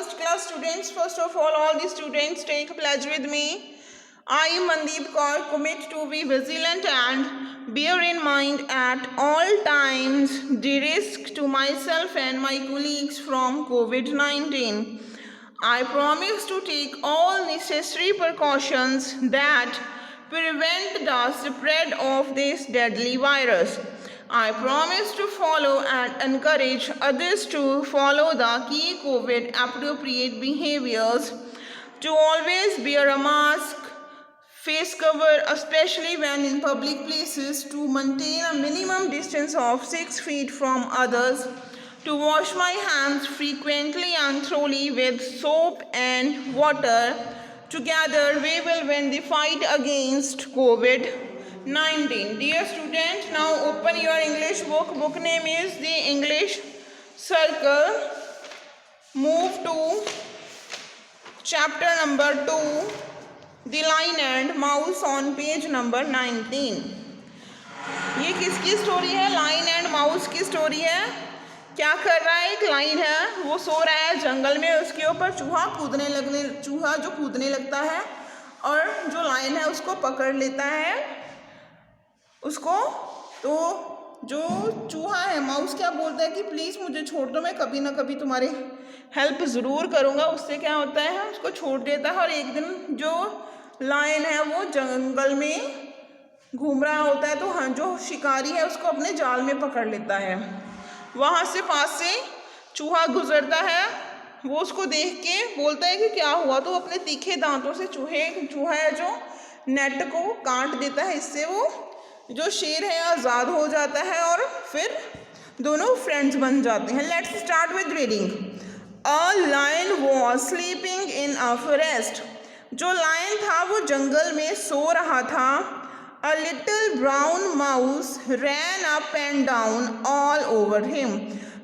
first class students. First of all the students take a pledge with me. I, Mandeep Kaur, commit to be vigilant and bear in mind at all times the risk to myself and my colleagues from COVID-19. I promise to take all necessary precautions that prevent the spread of this deadly virus. I promise to follow and encourage others to follow the key COVID appropriate behaviors, to always wear a mask, face cover, especially when in public places, to maintain a minimum distance of 6 feet from others, to wash my hands frequently and thoroughly with soap and water. Together we will win the fight against COVID-19. Dear students, now open your English book. Book name is The English Circle. Move to chapter number 2, The Lion and Mouse on page number 19. ये किसकी story है? Line and mouse की story है। क्या कर रहा है? एक लाइन है, वो सो रहा है जंगल में, उसके ऊपर चूहा जो कूदने लगता है और जो लाइन है उसको पकड़ लेता है उसको। तो जो चूहा है, माउस क्या बोलता है कि प्लीज़ मुझे छोड़ दो, मैं कभी ना कभी तुम्हारी हेल्प ज़रूर करूँगा। उससे क्या होता है, उसको छोड़ देता है। और एक दिन जो लायन है वो जंगल में घूम रहा होता है, तो हाँ, जो शिकारी है उसको अपने जाल में पकड़ लेता है। वहाँ से पास से चूहा गुजरता है, वो उसको देख के बोलता है कि क्या हुआ, तो अपने तीखे दांतों से चूहा है जो नेट को काट देता है। इससे वो जो शेर है आज़ाद हो जाता है और फिर दोनों फ्रेंड्स बन जाते हैं। Let's start with reading. A lion was sleeping in a forest. जो लायन था वो जंगल में सो रहा था। A little brown mouse ran up and down all over him.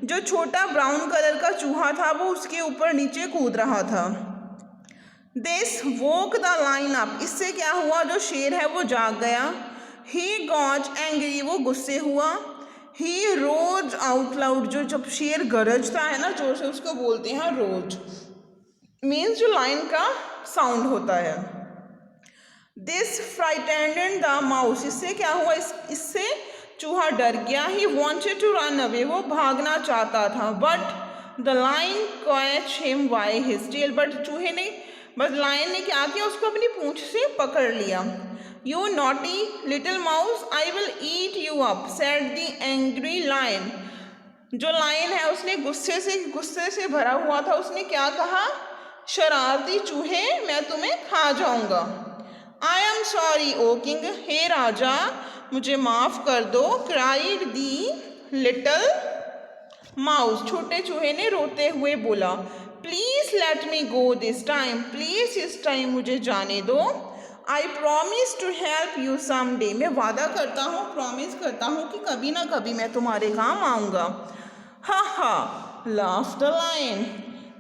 जो छोटा ब्राउन कलर का चूहा था वो उसके ऊपर नीचे कूद रहा था। This woke the lion up. इससे क्या हुआ, जो शेर है वो जाग गया। He got angry. वो गुस्से हुआ। He roared out loud. जो जब शेर गरजता है ना जोर से, उसको बोलते हैं रोज, मीन्स जो लाइन का साउंड होता है। This frightened the mouse. इससे क्या हुआ, इससे चूहा डर गया। He wanted to run away. वो भागना चाहता था। But the lion caught him by his tail. बस लायन ने क्या किया, उसको अपनी पूंछ से पकड़ लिया। You naughty little mouse, I will eat you up, said the angry lion. जो लायन है उसने गुस्से से भरा हुआ था, उसने क्या कहा, शरारती चूहे, मैं तुम्हें खा जाऊंगा। I am sorry, O king. हे राजा, मुझे माफ़ कर दो। Cried the little mouse. छोटे चूहे ने रोते हुए बोला। Please let me go this time. Please इस टाइम मुझे जाने दो। I promise to help you someday. मैं वादा करता हूँ, प्रॉमिस करता हूँ कि कभी ना कभी मैं तुम्हारे काम आऊँगा। हा हा, laughed the lion.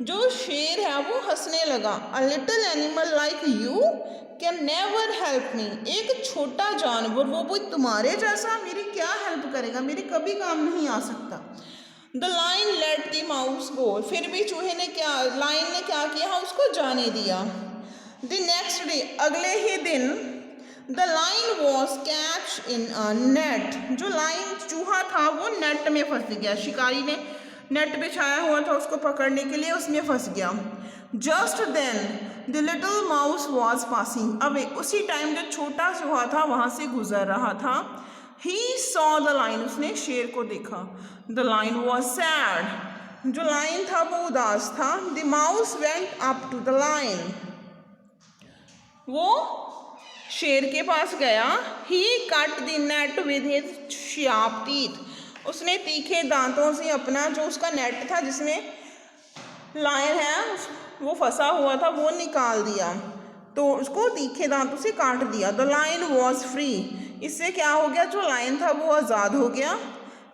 जो शेर है वो हंसने लगा। A little animal like you can never help me. एक छोटा जानवर, वो भी तुम्हारे जैसा, मेरी क्या हेल्प करेगा, मेरे कभी काम नहीं आ सकता। The lion let the mouse go. फिर भी लायन ने क्या किया, उसको जाने दिया। The next day, अगले ही दिन, the lion was catch in a net. जो चूहा था वो नेट में फंस गया। शिकारी ने नेट बिछाया हुआ था उसको पकड़ने के लिए, उसमें फंस गया। Just then the little mouse was passing away. उसी टाइम जो छोटा चूहा था वहाँ से गुजर रहा था। He saw the lion. उसने शेर को देखा। The lion was sad. जो लायन था वो उदास था। The mouse went up to the lion. वो शेर के पास गया। He cut the net with his sharp teeth. उसने तीखे दांतों से अपना जो उसका नेट था जिसमें लायन है वो फंसा हुआ था वो निकाल दिया, तो उसको तीखे दांतों से काट दिया। The lion was free. इससे क्या हो गया, जो लायन था वो आज़ाद हो गया।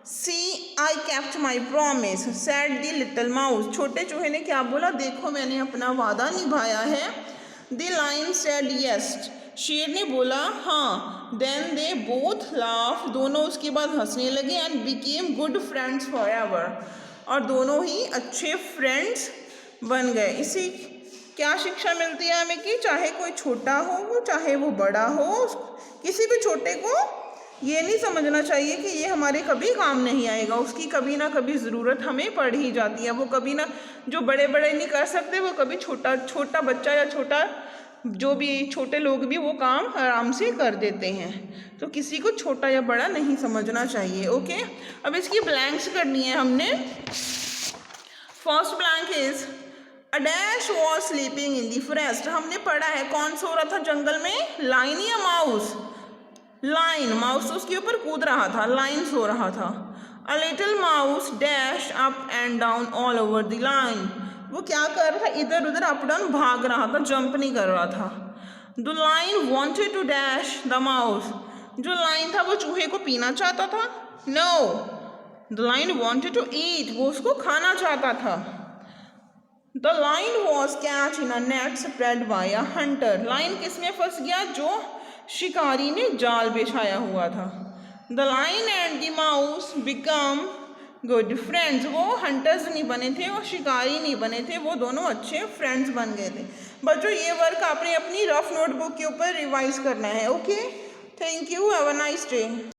See I kept my promise, said the little mouse. छोटे चूहे ने क्या बोला, देखो मैंने अपना वादा निभाया है। The lion said yes. शेर ने बोला हाँ। Then they both laugh. दोनों उसके बाद हंसने लगे। And became good friends forever. और दोनों ही अच्छे फ्रेंड्स बन गए। इसी क्या शिक्षा मिलती है हमें कि चाहे कोई छोटा हो चाहे वो बड़ा हो, किसी भी छोटे को ये नहीं समझना चाहिए कि ये हमारे कभी काम नहीं आएगा। उसकी कभी ना कभी ज़रूरत हमें पड़ ही जाती है। वो कभी ना, जो बड़े बड़े नहीं कर सकते वो कभी छोटा बच्चा या छोटा जो भी छोटे लोग भी वो काम आराम से कर देते हैं। तो किसी को छोटा या बड़ा नहीं समझना चाहिए। ओके, अब इसकी ब्लैंक्स करनी है हमने। First blank is a dash was sleeping in the forest. हमने पढ़ा है कौन सो रहा था जंगल में, लाइन या माउस? लाइन, माउस तो उसके ऊपर कूद रहा था, लाइन सो रहा था। A little mouse dash up and down all over the line. वो क्या कर रहा था, इधर उधर अप डाउन भाग रहा था, जंप नहीं कर रहा था। The lion wanted to dash the mouse. जो लाइन था वो चूहे को पीना चाहता था? No, the lion wanted to eat, वो उसको खाना चाहता था। The lion was catch in a net spread by a hunter. Lion किस में फंस गया? जो शिकारी ने जाल बिछाया हुआ था। The line and the mouse become good friends. वो हंटर्स नहीं बने थे, वो शिकारी नहीं बने थे, वो दोनों अच्छे फ्रेंड्स बन गए थे। बच्चों ये वर्क आपने अपनी रफ नोटबुक के ऊपर रिवाइज करना है। Okay, thank you, have a nice day.